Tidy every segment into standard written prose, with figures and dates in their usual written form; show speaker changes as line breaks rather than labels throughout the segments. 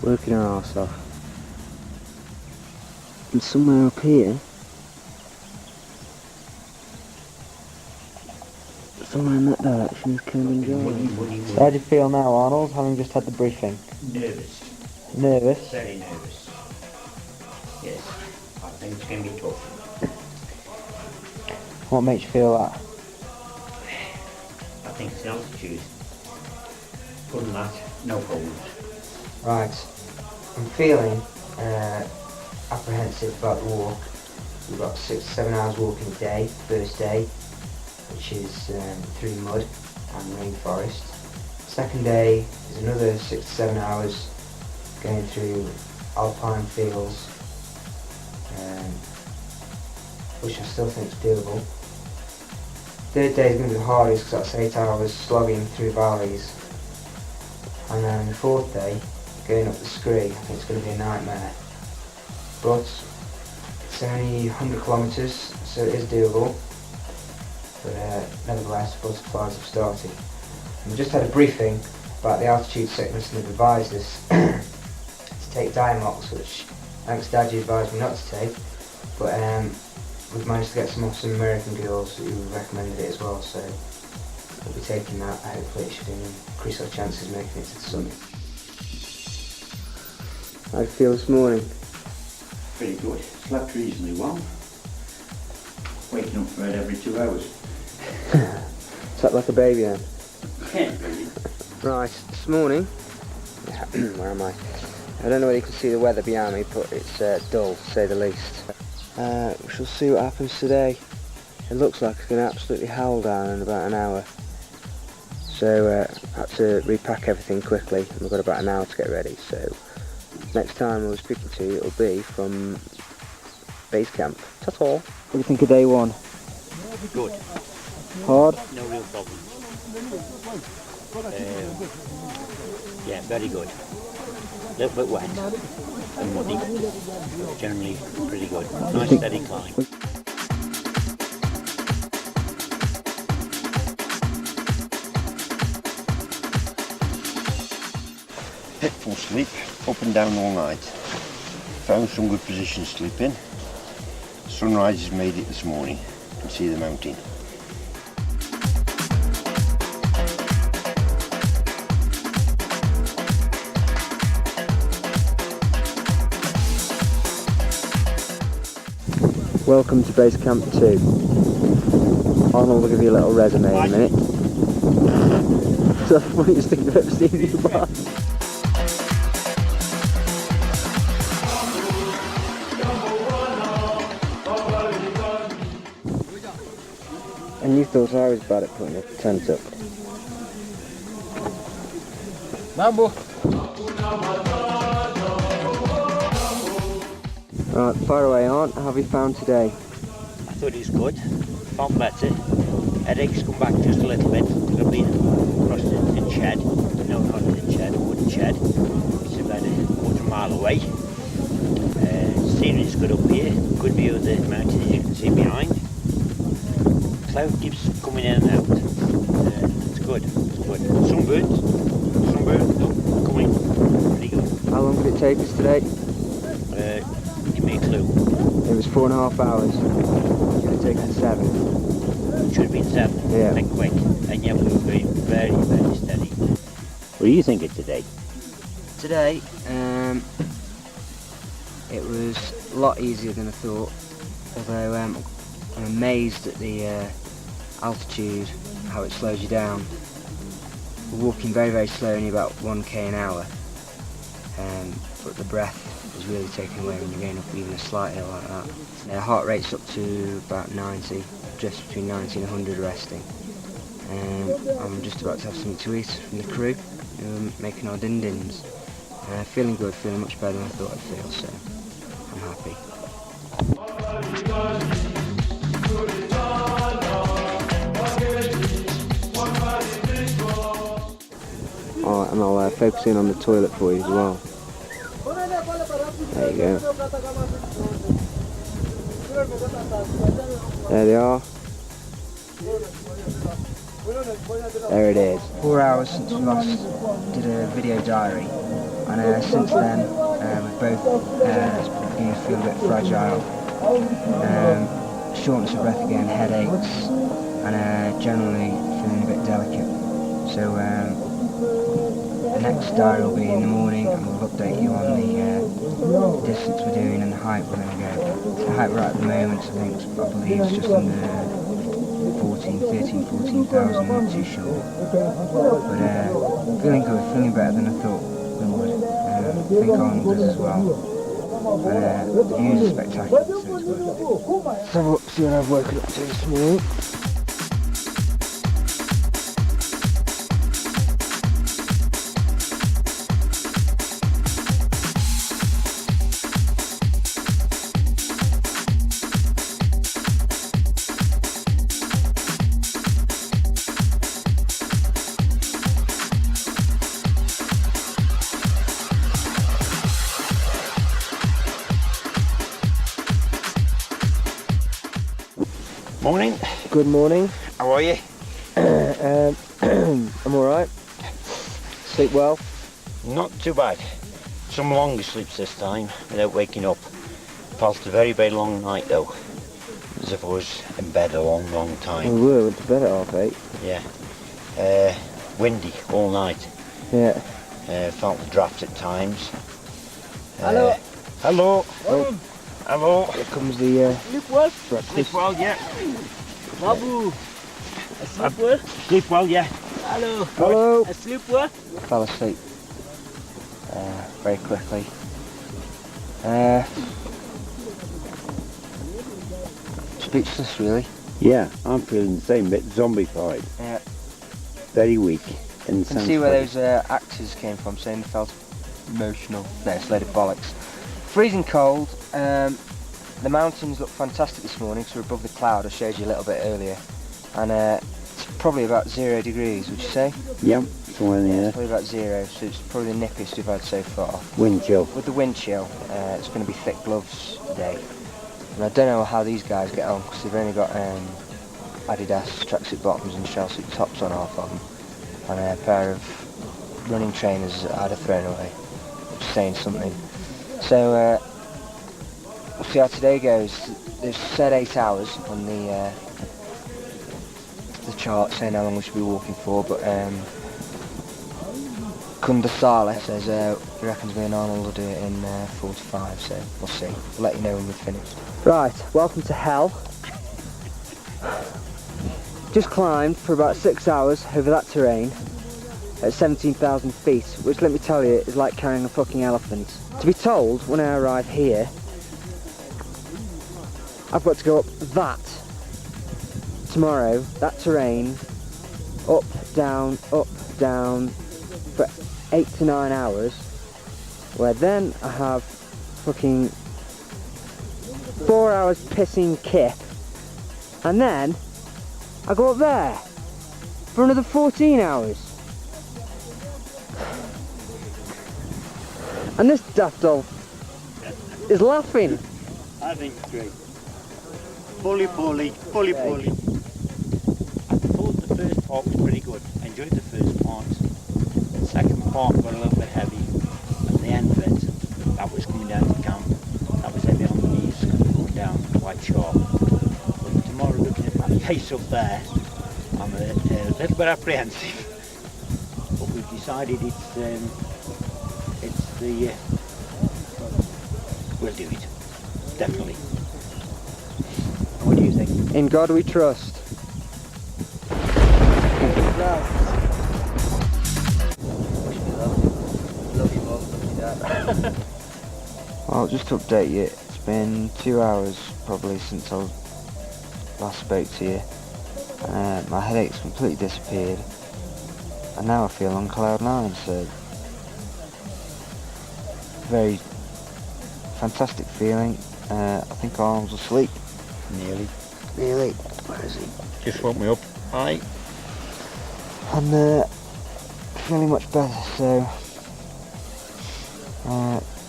working our arse off. And somewhere up here, somewhere in that direction is Kilimanjaro. How do you feel now, Arnold, having just had the briefing?
Nervous.
Nervous?
Very nervous. Yes, I think it's going to be tough.
What makes you feel that?
I think it's the altitude. Other than that, no problems.
Right, I'm feeling apprehensive about the walk. We've got 6 to 7 hours walking a day, first day, which is through mud and rainforest. Second day is another 6 to 7 hours going through alpine fields, which I still think is doable. Third day is going to be the hardest because that's 8 hours slogging through valleys. And then the fourth day, going up the scree, I think it's going to be a nightmare. But it's only 100 kilometres, so it is doable. But nevertheless, butterflies have started. And we just had a briefing about the altitude sickness, and they've advised us to take Diamox, which thanks Dad you advised me not to take. But we've managed to get some off some American girls who recommended it as well, so we'll be taking that. Hopefully it should increase our chances of making it to the summit. How do you feel this morning?
Pretty good. Slept reasonably well. Waking up for it every 2 hours.
Slept like a baby then?
Yeah, really.
Right, this morning, where am I? I don't know whether you can see the weather behind me, but it's dull, to say the least. We shall see what happens today. It looks like it's going to absolutely howl down in about an hour. So I had to repack everything quickly, and we've got about an hour to get ready. So next time we'll be speaking to you, it'll be from base camp. Ta-ta! What do you think of day one?
Good.
Hard?
No real problem. Yeah, very good. A little bit wet and muddy, but generally pretty good. Nice steady climb. Fitful sleep, up and down all night. Found some good positions to sleep in. Sunrise has made it this morning. You can see the mountain.
Welcome to base camp 2. Arnold will give you a little resume in a minute. So that's the funniest thing I've ever seen in Dubai. And you thought I was bad at putting a tent up. Mambo! Right, fire away, Aunt. How have you found today?
I thought it was good. Found better. Headaches come back just a little bit because I've been across the tin shed. No, not a tin shed, a wooden shed. It's about a quarter-mile away. Scenery is good up here. Good view of the mountains you can see behind. Cloud keeps coming in and out. It's good. It's good. Sunburnt, coming. Pretty good.
How long did it take us today?
Give me a clue.
It was 4.5 hours. It's going to take us 7.
It should have been 7.
Yeah.
And quick. And yet we were going very, very steady. What do you think of today?
Today, it was a lot easier than I thought. Although I'm amazed at the altitude, how it slows you down. We're walking very, very slow, only about 1k an hour. But the breath is really taken away when you're going up even a slight hill like that. Heart rate's up to about 90, just between 90 and 100 resting. I'm just about to have something to eat from the crew, making our din-dins. Feeling good, feeling much better than I thought I'd feel, so I'm happy. Alright, and I'll focus in on the toilet for you as well. There you go. There they are.
There it is.
4 hours since we last did a video diary, and since then we've both beginning to feel a bit fragile, shortness of breath again, headaches, and generally feeling a bit delicate. So the next diary will be in the morning, and we'll update you on the distance we're doing and the height we're going to go. The height we're at the moment, I believe it's just under 13, 14,000, not too sure. But feeling good, feeling better than I thought we would. I think Arnold does as well. And the views are spectacular, so it's worth it. Let's have a look, see what I've woken up to this morning.
Morning.
Good morning.
How are you?
I'm alright. Sleep well?
Not too bad. Some longer sleeps this time without waking up. Felt a very, very long night though. As if I was in bed a long, long time.
We went to bed at 8:30.
Yeah. Windy all night.
Yeah.
Felt the draft at times.
Hello.
Hello.
Oh.
Hello.
Here comes the
Sleep well,
breakfast.
Sleep well, yeah.
Babu. I sleep well.
Sleep well, yeah.
Hello.
Hello.
I sleep well.
Fell asleep very quickly. Speechless, really.
Yeah, I'm feeling the same bit zombified.
Yeah.
Very weak. And
You can see where those actors came from, saying they felt emotional. No, it's a load of bollocks. Freezing cold. The mountains look fantastic this morning because we're above the cloud. I showed you a little bit earlier, and it's probably about 0 degrees. Would you say?
Yep, somewhere in
Yeah,
there.
it's probably about 0, so it's probably the nippiest we've had so far.
Wind chill.
With the wind chill, it's going to be thick gloves today. And I don't know how these guys get on because they've only got Adidas tracksuit bottoms and shell suit tops on half of them, and a pair of running trainers that I'd have thrown away, which is saying something. So we'll see how today goes. They've said 8 hours on the chart saying how long we should be walking for, but Kundasala says he reckons me and Arnold will do it in 45, so we'll see. We'll let you know when we've finished. Right, welcome to hell. Just climbed for about 6 hours over that terrain at 17,000 feet, which, let me tell you, is like carrying a fucking elephant. To be told, when I arrive here, I've got to go up that tomorrow, that terrain, up, down, for 8 to 9 hours, where then I have fucking 4 hours pissing kip, and then I go up there for another 14 hours. And this daft doll is laughing.
I think it's great. Bully. I thought the first part was pretty good. I enjoyed the first part. The second part got a little bit heavy. And the end of it, that was coming down to camp. That was heavy on the knees, going down quite sharp. But tomorrow, looking at that face up there, I'm a little bit apprehensive. But we've decided it's the we'll do it, definitely. What do you think?
In God we trust. Well, just to update you, it's been 2 hours probably since I last spoke to you. My headache's completely disappeared, and now I feel on cloud 9, so very fantastic feeling. I think Arnold's asleep.
Nearly.
Really? Where is he?
Just woke me up. Hi.
I'm feeling much better, so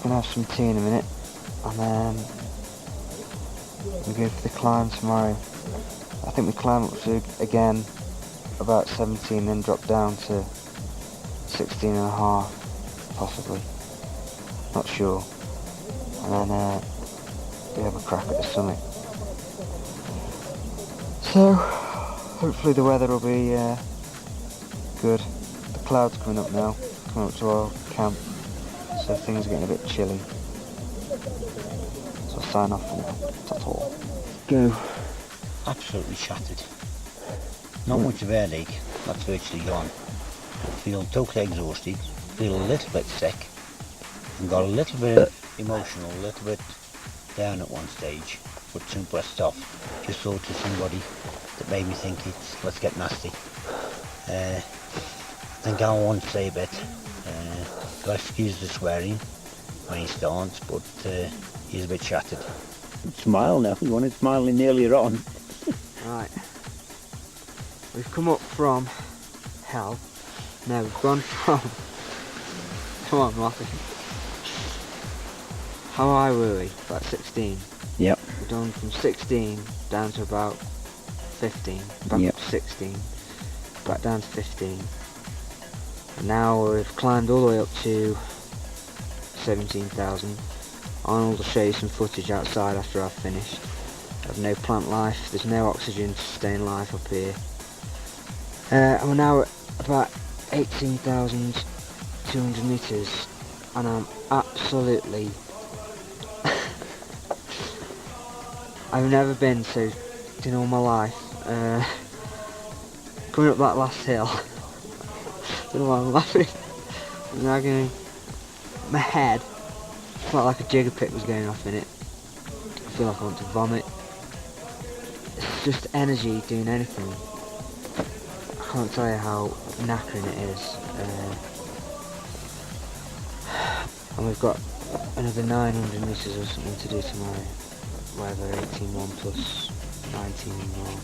gonna have some tea in a minute, and then we go for the climb tomorrow. I think we climb up to again about 17, then drop down to 16 and a half, possibly. Not sure. And then we have a crack at the summit. So, hopefully the weather will be good. The clouds coming up now, coming up to our camp, so things are getting a bit chilly. So I'll sign off for now. Ta-ta. Go.
Absolutely shattered. Not much of a headache, that's virtually gone. Feel totally exhausted, feel a little bit sick, and got a little bit emotional, a little bit down at one stage, but soon pressed off. Just thought to somebody that made me think let's get nasty. I think I want to say a bit, so excuse the swearing when he starts, but he's a bit shattered. Smile now, you wanted smiling earlier on.
Right. We've come up from hell. No, we've gone from... Come on, Martha. How high were we? About 16.
Yep.
We've gone from 16 down to about 15. Back up to 16. Back down to 15. And now we've climbed all the way up to 17,000. Arnold will show you some footage outside after I've finished. There's no plant life, there's no oxygen to sustain life up here. And we're now at about 18,200 metres, and I'm absolutely... I've never been so in all my life. Coming up that last hill, I don't know why I'm laughing. I'm now going... My head felt like a jigger pit was going off in it. I feel like I want to vomit. It's just energy doing anything. I can't tell you how knackering it is. And we've got another 900 metres or something to do tomorrow. Whatever, 18-1 plus 19 more.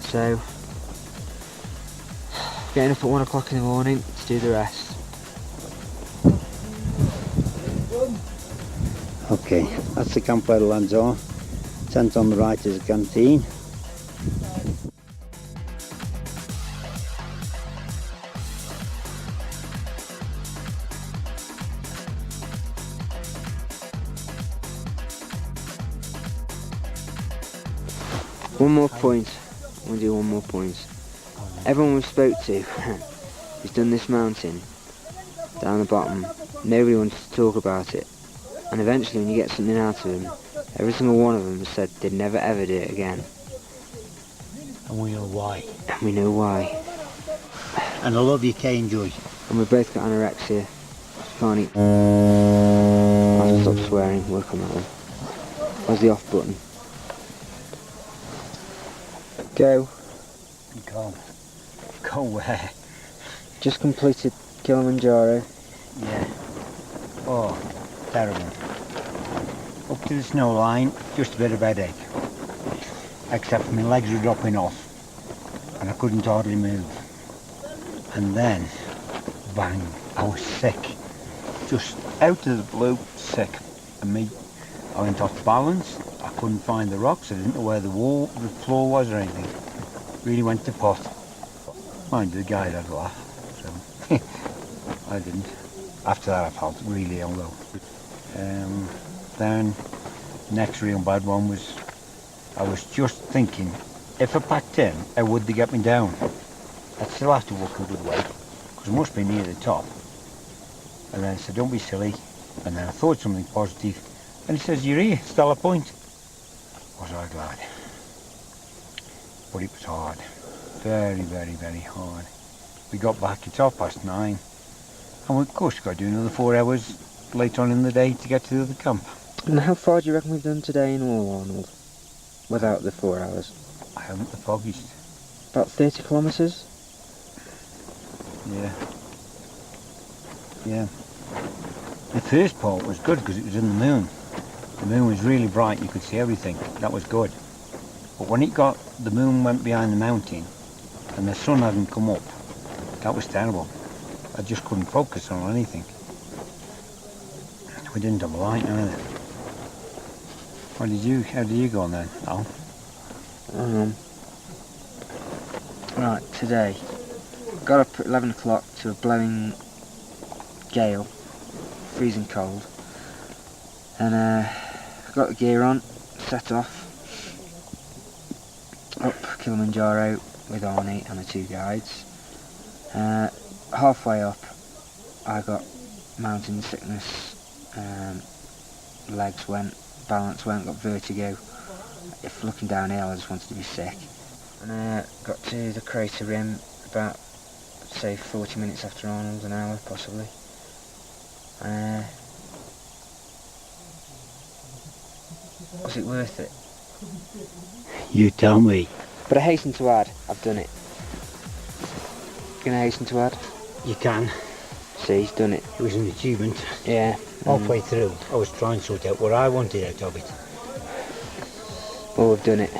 So, getting up at 1 o'clock in the morning to do the rest.
Okay, that's the camp where the lads are. Tent on the right is a canteen.
One more point. I want to do one more point. Everyone we spoke to who's done this mountain down the bottom, nobody wanted to talk about it. And eventually when you get something out of them, every single one of them said they'd never ever do it again.
And we know why.
And we know why.
And I love you, Kay and Joy.
And we've both got anorexia. Can't eat. I have to stop swearing, work on that one. Where's the off button? Go.
Go. Go where?
Just completed Kilimanjaro.
Yeah. Oh, terrible. Up to the snow line, just a bit of headache. Except my legs were dropping off and I couldn't hardly move. And then, bang, I was sick. Just out of the blue, sick. And I went off balance. I couldn't find the rocks. I didn't know where the floor was or anything. Really went to pot. Mind you, the guy had a laugh, so I didn't. After that I felt really ill though. Then next real bad one was, I was just thinking, if I packed in, how would they get me down? I'd still have to walk a good way, because it must be near the top. And then I said, don't be silly. And then I thought something positive. And he says, you're here, Stella Point. Was I glad. But it was hard. Very, very, very hard. We got back, it's 9:30. And of course we've got to do another 4 hours later on in the day to get to the camp.
And how far do you reckon we've done today in all, Arnold? Without the 4 hours?
I haven't the foggiest.
About 30 kilometres?
Yeah. Yeah. The first part was good because it was in the moon. The moon was really bright, you could see everything. That was good. But when the moon went behind the mountain and the sun hadn't come up, that was terrible. I just couldn't focus on anything. We didn't have a light either. How did you go on then, Al?
Right, today, got up at 11 o'clock to a blowing gale, freezing cold, and got the gear on, set off, up Kilimanjaro with Arnie and the 2 guides. Halfway up, I got mountain sickness, legs went, balance went, got vertigo. If looking downhill, I just wanted to be sick. And got to the crater rim about, say, 40 minutes after Arnold, an hour possibly. Was it worth it?
You tell me.
But I hasten to add, I've done it. Gonna hasten to add?
You can.
See, he's done it.
It was an achievement.
Yeah.
Halfway through, I was trying to sort out what I wanted out of it.
Well, we've done it.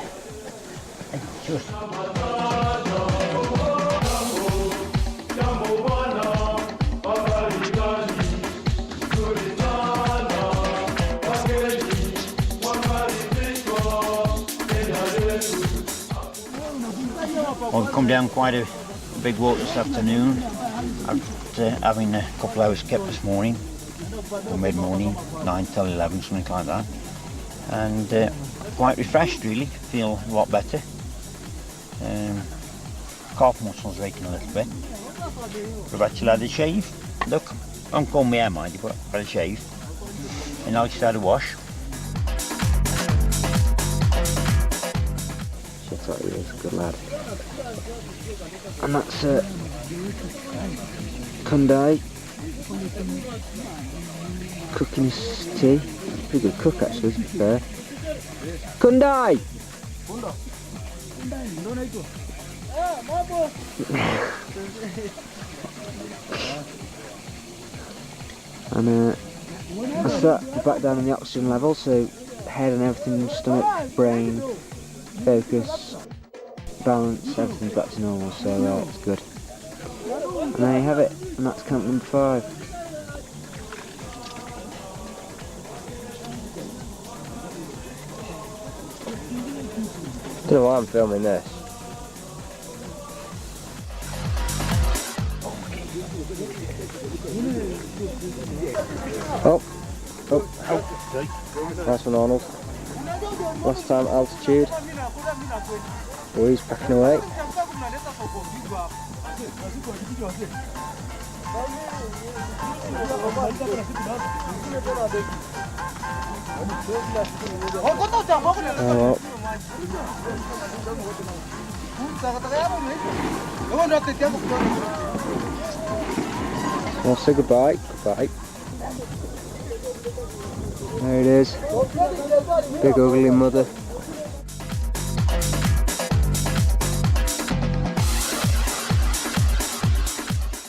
Just Well, we've come down quite a big walk this afternoon after having a couple of hours kept this morning, or mid-morning, 9 till 11, something like that, and quite refreshed really, feel a lot better. Calf muscles aching a little bit. We've actually had a shave. Look, I don't comb my hair, mind you, but I've had a shave. And now just had a wash.
Shit out, he is a good lad. And that's Kundai cooking his tea. Pretty good cook actually, to be fair. Kundai! And that's that, we're back down on the oxygen level, so head and everything, stomach, brain, focus, balance, everything's back to normal, so it's good. And there you have it, and that's camp number 5. Don't know why I'm filming this. Oh, nice one, Arnold. Last time altitude. Oh, he's packing away. Oh, well, say goodbye. Goodbye. There it is. Big ugly mother.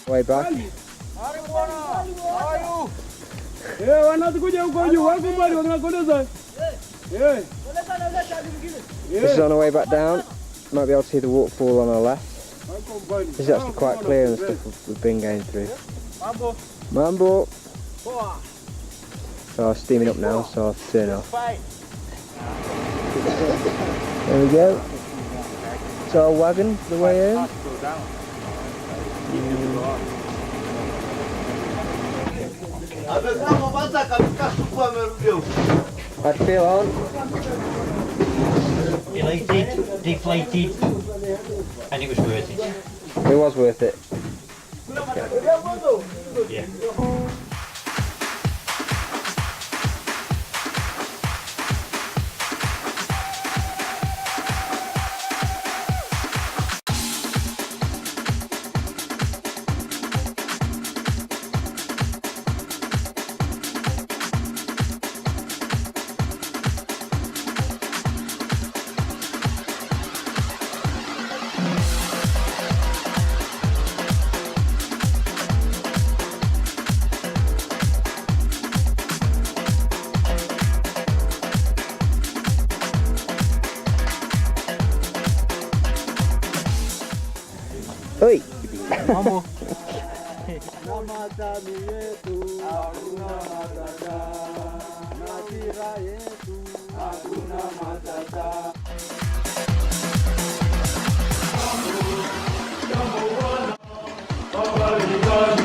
Way back. This is on our way back down. Might be able to see the waterfall on our left. This is actually quite clear and the stuff we've been going through. Mambo! So I'm steaming up now, so I'll turn off. There we go. It's our wagon for the way home. How'd you feel, on?
Elated, deflated, and it was worth it.
It was worth it.
Yeah.
Oi!
Mambo.
Good, good.